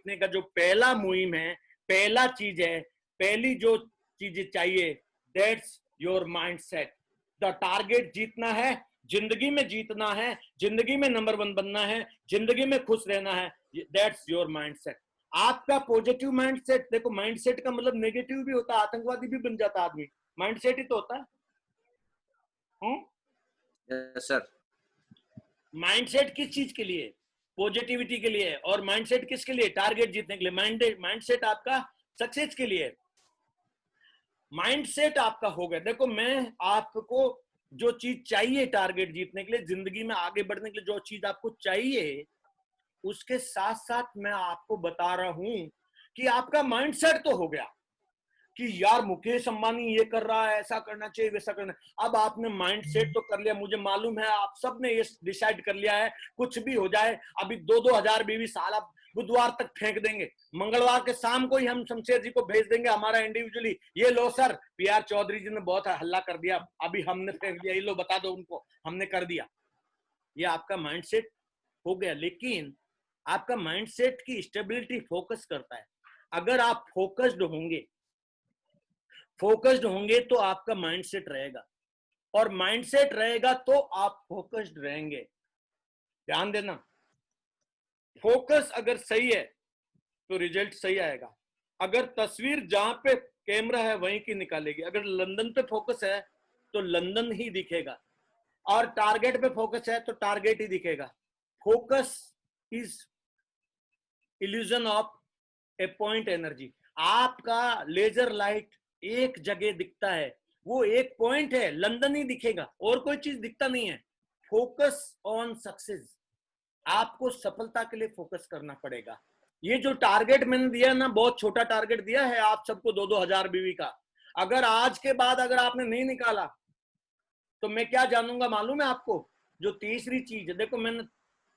जीतने का जो पहला मुहिम है, पहला चीज है, पहली जो चीज चाहिए, that's your mindset. The target जीतना है, जिंदगी में जीतना है, जिंदगी में नंबर 1 बनना है, जिंदगी में खुश रहना है, दैट्स योर माइंडसेट। आपका पॉजिटिव माइंडसेट, देखो माइंडसेट का मतलब नेगेटिव भी होता है, आतंकवादी भी बन जाता आदमी, माइंडसेट ही तो होता है। Yes sir. माइंडसेट किस चीज के लिए? पॉजिटिविटी के लिए। और माइंडसेट किसके लिए? टारगेट जीतने के लिए। माइंडसेट आपका सक्सेस के लिए। माइंडसेट आपका हो गया। देखो मैं आपको जो चीज चाहिए टारगेट जीतने के लिए, जिंदगी में आगे बढ़ने के लिए जो चीज आपको चाहिए, उसके साथ साथ मैं आपको बता रहा हूं कि आपका माइंडसेट तो हो गया कि यार मुकेश अंबानी ये कर रहा है, ऐसा करना चाहिए, वैसा करना। अब आपने माइंड सेट तो कर लिया, मुझे मालूम है आप सब ने ये डिसाइड कर लिया है, कुछ भी हो जाए अभी 2-2 हजार बीवी साला बुधवार तक फेंक देंगे, मंगलवार के शाम को ही हम शमशेर जी को भेज देंगे हमारा इंडिविजुअली, ये लो सर पीआर चौधरी जी ने बहुत हल्ला कर दिया, अभी हमने फेंक दिया, ये लो बता दो उनको हमने कर दिया। ये आपका माइंडसेट हो गया। लेकिन आपका माइंडसेट की स्टेबिलिटी फोकस करता है। अगर आप फोकस्ड होंगे तो आपका माइंडसेट रहेगा, और माइंडसेट रहेगा तो आप फोकस्ड रहेंगे। ध्यान देना, फोकस अगर सही है तो रिजल्ट सही आएगा। अगर तस्वीर जहां पे कैमरा है वहीं की निकालेगी। अगर लंदन पे फोकस है तो लंदन ही दिखेगा, और टारगेट पे फोकस है तो टारगेट ही दिखेगा। Focus is illusion of A point energy. आपका लेजर लाइट एक जगह दिखता है, वो एक पॉइंट है, लंदन ही दिखेगा, और कोई चीज दिखता नहीं है। Focus on success. आपको सफलता के लिए फोकस करना पड़ेगा। ये जो टारगेट मैंने दिया ना, बहुत छोटा टारगेट दिया है आप सबको, 2-2 हजार बीवी का। अगर आज के बाद अगर आपने नहीं निकाला तो मैं क्या जानूंगा मालूम है आपको? जो तीसरी चीज है, देखो मैंने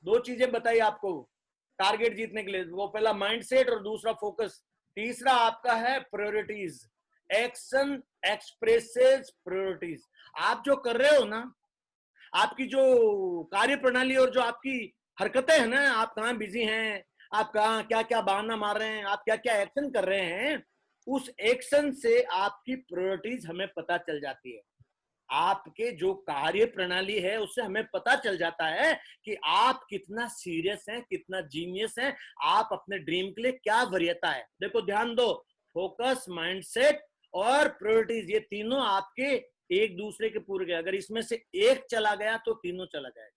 2 चीजें बताई आपको टारगेट जीतने के लिए, वो पहला माइंडसेट और दूसरा फोकस। तीसरा आपका है प्रायोरिटीज। Action expresses priorities. आप जो कर रहे हो ना, आपकी जो कार्य प्रणाली और जो आपकी हरकतें हैं ना, आप कहाँ बिजी हैं, आप कहाँ क्या क्या बहाना मार रहे हैं, आप क्या क्या एक्शन कर रहे हैं, उस एक्शन से आपकी प्रायोरिटीज हमें पता चल जाती है। आपके जो कार्य प्रणाली है उससे हमें पता चल जाता है कि आप कितना सीरियस हैं, कितना जीनियस हैं, आप अपने ड्रीम के लिए क्या वरीयता है। देखो ध्यान दो, फोकस, माइंडसेट और प्रायोरिटीज, ये तीनों आपके एक दूसरे के पूरक है। अगर इसमें से एक चला गया तो तीनों चला जाएगा।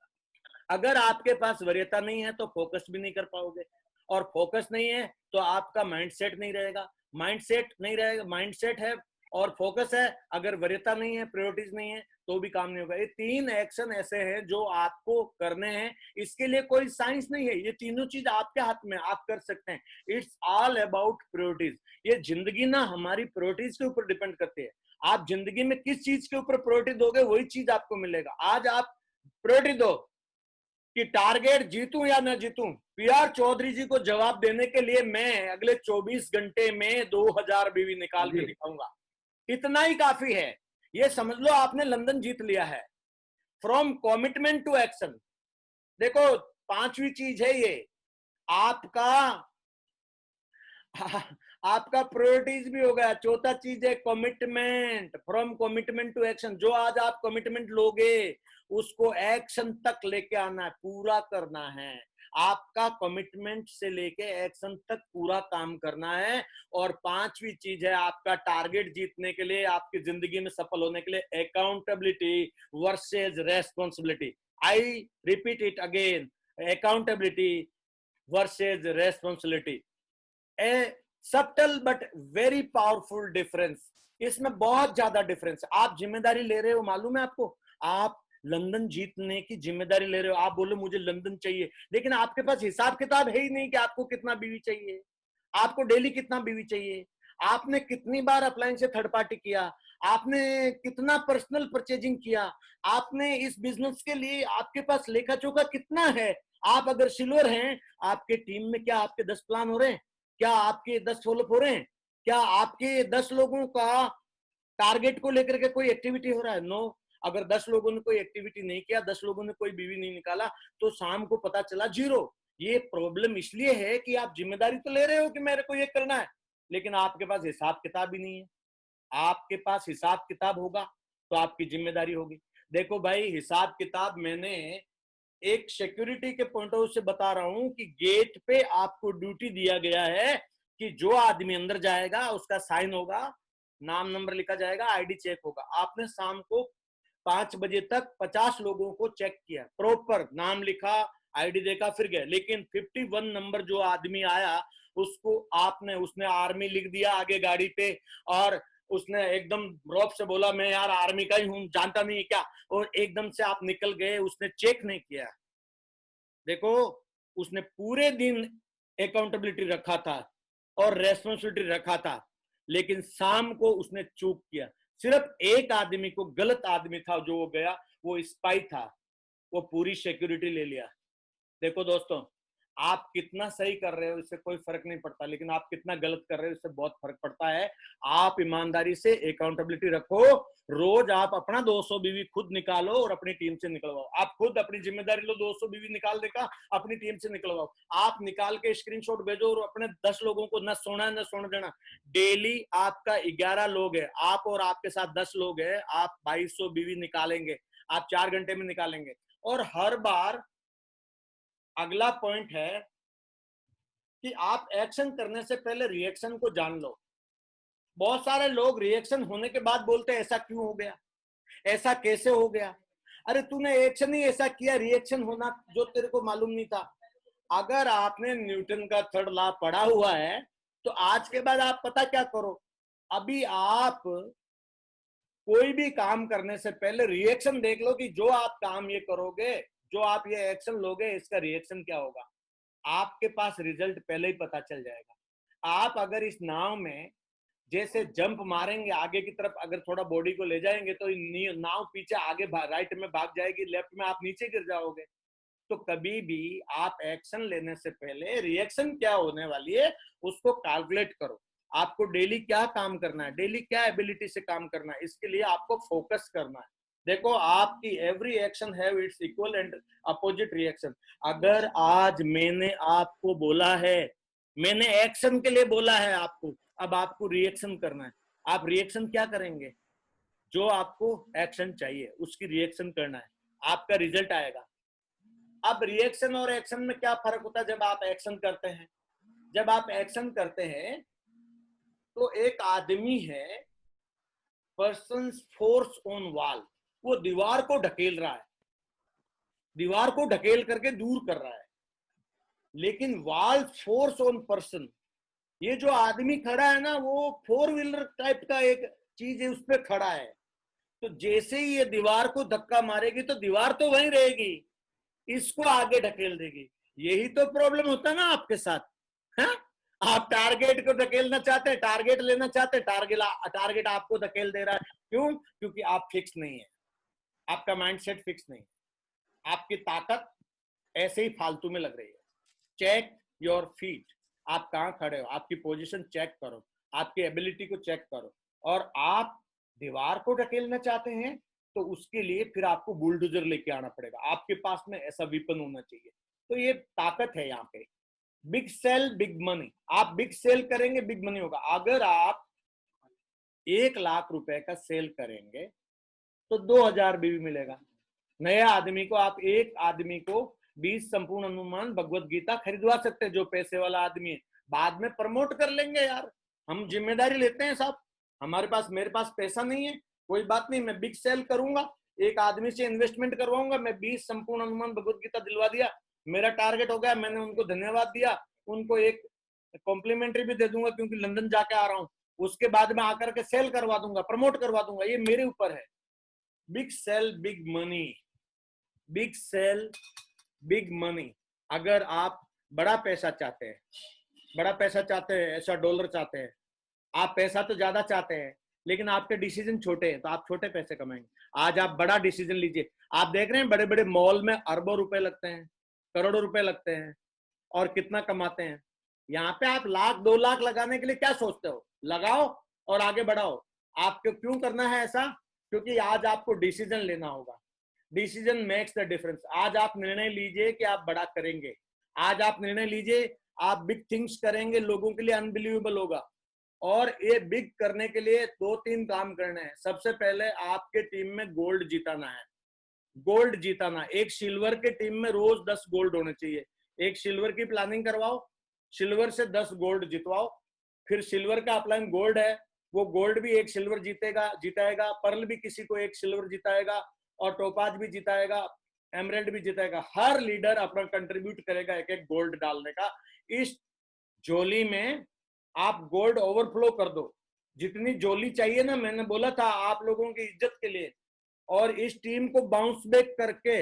अगर आपके पास वरीयता नहीं है तो फोकस भी नहीं कर पाओगे, और फोकस नहीं है तो आपका माइंडसेट नहीं रहेगा, माइंडसेट नहीं रहेगा, माइंडसेट है और फोकस है, अगर वरीयता नहीं है, प्रायोरिटीज नहीं है, तो भी काम नहीं होगा। ये 3 एक्शन ऐसे हैं जो आपको करने हैं। इसके लिए कोई साइंस नहीं है, ये तीनों चीज आपके हाथ में, आप कर सकते हैं। It's all about priorities. ये जिंदगी ना हमारी प्रायोरिटीज के ऊपर डिपेंड करती है। आप जिंदगी में किस चीज के ऊपर प्रायोरिटी दोगे वही चीज आपको मिलेगा। आज आप प्रायोरिटी दो कि टारगेट जीतूं या ना जीतूं, पीआर चौधरी जी को जवाब देने के लिए मैं अगले 24 घंटे में 2000 बीवी निकाल के दिखाऊंगा। इतना ही काफी है। ये समझ लो आपने लंदन जीत लिया है। From commitment to action. देखो 5वीं चीज है ये आपका आपका प्रायोरिटीज भी हो गया। चौथा चीज है commitment. From commitment to action. जो आज आप कमिटमेंट लोगे उसको एक्शन तक लेके आना है, पूरा करना है। आपका कमिटमेंट से लेके एक्शन तक पूरा काम करना है। और 5वीं चीज है आपका टारगेट जीतने के लिए, आपकी जिंदगी में सफल होने के लिए, accountability versus responsibility. I repeat it again, accountability versus responsibility. A subtle but very powerful difference. इसमें बहुत ज्यादा डिफरेंस है। आप जिम्मेदारी ले रहे हो, मालूम है आपको, आप लंदन जीतने की जिम्मेदारी ले रहे हो। आप बोलो मुझे लंदन चाहिए, लेकिन आपके पास हिसाब किताब है ही नहीं कि आपको कितना बीवी चाहिए, आपको डेली कितना बीवी चाहिए, आपने कितनी बार अप्लायंस से थर्ड पार्टी किया, आपने कितना पर्सनल परचेजिंग किया, आपने इस बिजनेस के लिए आपके पास लेखा जोखा कितना है। आप अगर सिल्वर हैं, आपके टीम में क्या आपके 10 प्लान हो रहे हैं? क्या आपके 10 फॉलोअप हो रहे हैं? क्या आपके 10 लोगों का टारगेट को लेकर के कोई एक्टिविटी हो रहा है? नो। अगर 10 लोगों ने कोई एक्टिविटी नहीं किया, 10 लोगों ने कोई बीवी नहीं निकाला, तो शाम को पता चला जीरो। ये प्रॉब्लम इसलिए है कि आप जिम्मेदारी तो ले रहे हो कि मेरे को ये करना है, लेकिन आपके पास हिसाब किताब ही नहीं है। आपके पास हिसाब किताब होगा तो आपकी जिम्मेदारी होगी। देखो भाई, हिसाब किताब मैंने एक सिक्योरिटी के पॉइंट ऑफ व्यू से बता रहा हूं कि गेट पे आपको ड्यूटी दिया गया है कि जो आदमी अंदर जाएगा उसका साइन होगा, नाम नंबर लिखा जाएगा, आईडी चेक होगा। आपने शाम को 5 बजे तक 50 लोगों को चेक किया, प्रॉपर नाम लिखा, आईडी देखा, फिर गए। लेकिन 51 नंबर जो आदमी आया उसको उसने आर्मी लिख दिया आगे गाड़ी पे, और उसने एकदम रौब से बोला मैं यार आर्मी का ही हूं, जानता नहीं क्या, और एकदम से आप निकल गए। उसने चेक नहीं किया। देखो, उसने पूरे दिन अकाउंटेबिलिटी रखा था और रेस्पॉन्सिबिलिटी रखा था, लेकिन शाम को उसने चूक किया। सिर्फ एक आदमी को, गलत आदमी था जो वो गया, वो स्पाई था, वो पूरी सिक्योरिटी ले लिया। देखो दोस्तों, आप कितना सही कर रहे हो इससे कोई फर्क नहीं पड़ता, लेकिन आप कितना गलत कर रहे हो इससे बहुत फर्क पड़ता है। आप ईमानदारी से अकाउंटेबिलिटी रखो। रोज आप अपना 200 बीवी खुद निकालो और अपनी टीम से निकलवाओ। आप खुद अपनी जिम्मेदारी लो, 200 बीवी निकाल देगा, अपनी टीम से निकलवाओ। आप निकाल के स्क्रीनशॉट भेजो और अपने 10 लोगों को न सोना है न सोने देना। डेली आपका 11 लोग है, आप और आपके साथ 10 लोग है, आप 2200 बीवी निकालेंगे, आप 4 घंटे में निकालेंगे। और हर बार अगला पॉइंट है कि आप एक्शन करने से पहले रिएक्शन को जान लो। बहुत सारे लोग रिएक्शन होने के बाद बोलते हैं ऐसा क्यों हो गया, ऐसा कैसे हो गया। अरे तूने एक्शन ही ऐसा किया, रिएक्शन होना जो तेरे को मालूम नहीं था। अगर आपने न्यूटन का थर्ड लॉ पढ़ा हुआ है तो आज के बाद आप पता क्या करो, अभी आप कोई भी काम करने से पहले रिएक्शन देख लो कि जो आप काम ये करोगे, जो आप ये एक्शन लोगे, इसका रिएक्शन क्या होगा। आपके पास रिजल्ट पहले ही पता चल जाएगा। आप अगर इस नाव में जैसे जंप मारेंगे आगे की तरफ, अगर थोड़ा बॉडी को ले जाएंगे तो नाव पीछे आगे राइट में भाग जाएगी, लेफ्ट में आप नीचे गिर जाओगे। तो कभी भी आप एक्शन लेने से पहले रिएक्शन क्या होने वाली है उसको कैलकुलेट करो। आपको डेली क्या काम करना है, डेली क्या एबिलिटी से काम करना है, इसके लिए आपको फोकस करना है। देखो, आपकी every action have it's equal and opposite reaction. अगर आज मैंने आपको बोला है, मैंने एक्शन के लिए बोला है आपको, अब आपको रिएक्शन करना है। आप रिएक्शन क्या करेंगे, जो आपको एक्शन चाहिए उसकी रिएक्शन करना है, आपका रिजल्ट आएगा। अब रिएक्शन और एक्शन में क्या फर्क होता है। जब आप एक्शन करते हैं, जब आप एक्शन करते हैं तो एक आदमी है, पर्सन फोर्स ऑन वॉल, वो दीवार को ढकेल रहा है, दीवार को ढकेल करके दूर कर रहा है। लेकिन वॉल फोर्स ऑन पर्सन, ये जो आदमी खड़ा है ना, वो 4 व्हीलर टाइप का एक चीज है, उस पर खड़ा है। तो जैसे ही ये दीवार को धक्का मारेगी तो दीवार तो वहीं रहेगी, इसको आगे ढकेल देगी। यही तो प्रॉब्लम होता है ना आपके साथ, है? आप टारगेट को धकेलना चाहते हैं, टारगेट लेना चाहते हैं, टारगेट आपको धकेल दे रहा है। क्यों? क्योंकि आप फिक्स नहीं है, आपका माइंडसेट फिक्स नहीं है, आपकी ताकत ऐसे ही फालतू में लग रही है। चेक योर फीट, आप कहां खड़े हो, आपकी पोजीशन चेक करो, आपकी एबिलिटी को चेक करो। और आप दीवार को ढकेलना चाहते हैं तो उसके लिए फिर आपको बुलडोजर लेके आना पड़ेगा, आपके पास में ऐसा विपन होना चाहिए। तो ये ताकत है यहाँ पे। बिग सेल बिग मनी, आप बिग सेल करेंगे बिग मनी होगा। अगर आप 1 लाख रुपए का सेल करेंगे तो 2000 बीवी मिलेगा। नए आदमी को, आप एक आदमी को 20 संपूर्ण अनुमान भगवत गीता खरीदवा सकते हैं, जो पैसे वाला आदमी है। बाद में प्रमोट कर लेंगे यार, हम जिम्मेदारी लेते हैं साहब। हमारे पास, मेरे पास पैसा नहीं है, कोई बात नहीं, मैं बिग सेल करूंगा, एक आदमी से इन्वेस्टमेंट करवाऊंगा, मैं 20 संपूर्ण अनुमान भगवत गीता दिलवा दिया, मेरा टारगेट हो गया, मैंने उनको धन्यवाद दिया, उनको एक कॉम्प्लीमेंट्री भी दे दूंगा क्योंकि लंदन जाके आ रहा हूँ, उसके बाद में आकर के सेल करवा दूंगा, प्रमोट करवा दूंगा, ये मेरे ऊपर है। Big sale big money, big sale big money. अगर आप बड़ा पैसा चाहते हैं, बड़ा पैसा चाहते हैं, ऐसा डॉलर चाहते हैं, आप पैसा तो ज्यादा चाहते हैं लेकिन आपके डिसीजन छोटे हैं, तो आप छोटे पैसे कमाएंगे। आज आप बड़ा डिसीजन लीजिए। आप देख रहे हैं बड़े बड़े मॉल में अरबों रुपए लगते हैं, करोड़ों रुपए लगते हैं, और कितना कमाते हैं। यहाँ पे आप 1 लाख 2 लाख लगाने के लिए क्या सोचते हो, लगाओ और आगे बढ़ाओ। आपको क्यों करना है ऐसा? क्योंकि आज आपको डिसीजन लेना होगा। Decision makes the difference. आज आप निर्णय लीजिए कि आप बड़ा करेंगे, आज आप निर्णय लीजिए, आप बिग थिंग्स करेंगे, लोगों के लिए अनबिलीवेबल होगा। और ये बिग करने के लिए 2-3 काम करने हैं। सबसे पहले आपके टीम में गोल्ड जीताना है, गोल्ड जीताना। एक सिल्वर के टीम में रोज 10 गोल्ड होने चाहिए। एक सिल्वर की प्लानिंग करवाओ, सिल्वर से 10 गोल्ड जितवाओ। फिर सिल्वर का अपलाइन गोल्ड है, वो गोल्ड भी एक सिल्वर जिताएगा, पर्ल भी किसी को एक सिल्वर जिताएगा, और टोपाज भी जिताएगा, एमरेल्ड भी जिताएगा। हर लीडर अपना कंट्रीब्यूट करेगा एक एक गोल्ड डालने का। इस जोली में आप गोल्ड ओवरफ्लो कर दो, जितनी जोली चाहिए ना, मैंने बोला था आप लोगों की इज्जत के लिए। और इस टीम को बाउंस बैक करके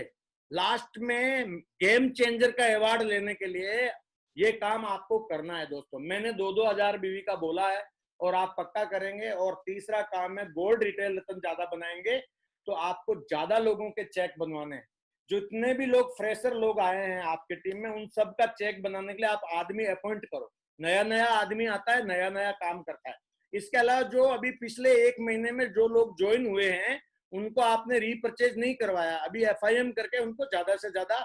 लास्ट में गेम चेंजर का अवार्ड लेने के लिए ये काम आपको करना है दोस्तों। मैंने 2-2 हजार बीवी का बोला है और आप पक्का करेंगे। और तीसरा काम है गोल्ड रिटेल रतन ज्यादा बनाएंगे तो आपको ज्यादा लोगों के चेक बनवाने हैं। जितने भी लोग फ्रेशर लोग आए हैं आपके टीम में, उन सब का चेक बनाने के लिए आप आदमी अपॉइंट करो। नया नया आदमी आता है, नया नया काम करता है। इसके अलावा जो अभी पिछले 1 महीने में जो लोग ज्वाइन हुए हैं उनको आपने रीपरचेज नहीं करवाया, अभी FIM करके उनको ज्यादा से ज्यादा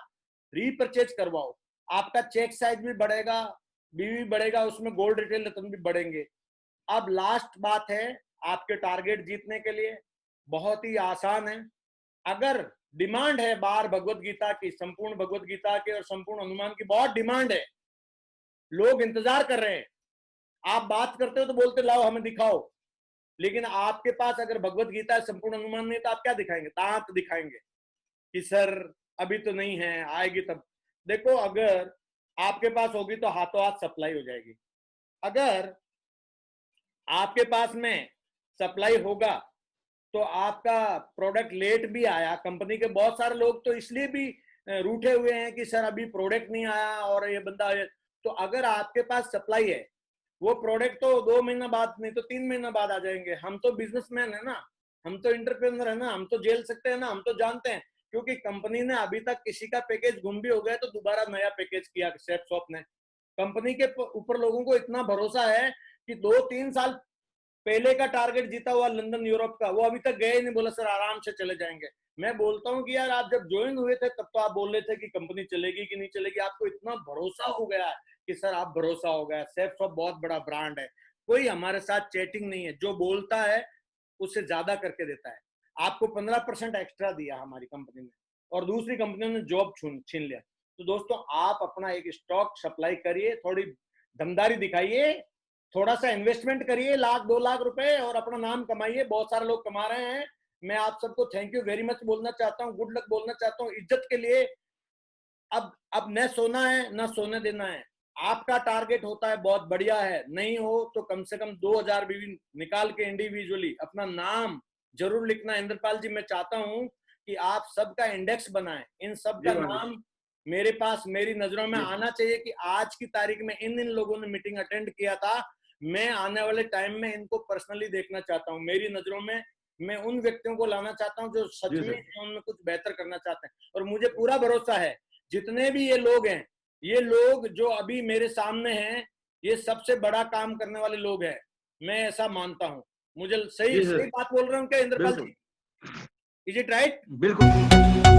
रीपरचेज करवाओ। आपका चेक साइज भी बढ़ेगा, बीवी बढ़ेगा, उसमें गोल्ड रिटेल रतन भी बढ़ेंगे। अब लास्ट बात है आपके टारगेट जीतने के लिए, बहुत ही आसान है। अगर डिमांड है बाहर भगवत गीता की, संपूर्ण भगवत गीता के और संपूर्ण हनुमान की बहुत डिमांड है, लोग इंतजार कर रहे हैं। आप बात करते हो तो बोलते लाओ हमें दिखाओ, लेकिन आपके पास अगर भगवत गीता संपूर्ण अनुमान नहीं तो आप क्या दिखाएंगे? दांत दिखाएंगे कि सर अभी तो नहीं है, आएगी तब। देखो, अगर आपके पास होगी तो हाथों हाथ सप्लाई हो जाएगी। अगर आपके पास में सप्लाई होगा तो आपका प्रोडक्ट लेट भी आया, कंपनी के बहुत सारे लोग तो इसलिए भी रूठे हुए हैं कि सर अभी प्रोडक्ट नहीं आया और ये बंदा, तो अगर आपके पास सप्लाई है, वो प्रोडक्ट तो 2 महीना बाद नहीं तो 3 महीना बाद आ जाएंगे। हम तो बिजनेसमैन है ना, हम तो इंटरप्रेन्योर है ना, हम तो झेल सकते हैं ना, हम तो जानते हैं। क्योंकि कंपनी ने अभी तक किसी का पैकेज गुम भी हो गया तो दोबारा नया पैकेज किया सेफ शॉप ने। कंपनी के ऊपर लोगों को इतना भरोसा है कि 2-3 साल पहले का टारगेट जीता हुआ लंदन यूरोप का, वो अभी तक गए नहीं, बोला सर आराम से चले जाएंगे। मैं बोलता हूँ कि यार आप जब ज्वाइन हुए थे तब तो आप बोल रहे थे कि कंपनी चलेगी कि नहीं चलेगी, आपको इतना भरोसा हो गया है कि सर आप भरोसा हो गया। सेफ शॉप बहुत बड़ा ब्रांड है, कोई हमारे साथ चैटिंग नहीं है, जो बोलता है उससे ज्यादा करके देता है। आपको 15% एक्स्ट्रा दिया हमारी कंपनी ने, और दूसरी कंपनियों ने जॉब छीन लिया। तो दोस्तों आप अपना एक स्टॉक सप्लाई करिए, थोड़ी दमदारी दिखाइए, थोड़ा सा इन्वेस्टमेंट करिए, 1-2 लाख रुपए, और अपना नाम कमाइए। बहुत सारे लोग कमा रहे हैं। मैं आप सबको थैंक यू वेरी मच बोलना चाहता हूँ, गुड लक बोलना चाहता हूँ इज्जत के लिए। अब न सोना है न सोने देना है। आपका टारगेट होता है बहुत बढ़िया है, नहीं हो तो कम से कम 2000 बीवी निकाल के इंडिविजुअली अपना नाम जरूर लिखना। इंद्रपाल जी, मैं चाहता हूं कि आप सबका इंडेक्स बनाएं, इन सब का नाम मेरे पास, मेरी नजरों में आना चाहिए कि आज की तारीख में इन लोगों ने मीटिंग अटेंड किया था। मैं आने वाले टाइम में इनको पर्सनली देखना चाहता हूँ, मेरी नजरों में मैं उन व्यक्तियों को लाना चाहता हूँ जो सच में जीवन में कुछ बेहतर करना चाहते हैं। और मुझे पूरा भरोसा है जितने भी ये लोग हैं, ये लोग जो अभी मेरे सामने हैं, ये सबसे बड़ा काम करने वाले लोग हैं, मैं ऐसा मानता हूं। मुझे सही बात बोल रहा हूँ क्या Indrapal ji? Is it right? बिल्कुल।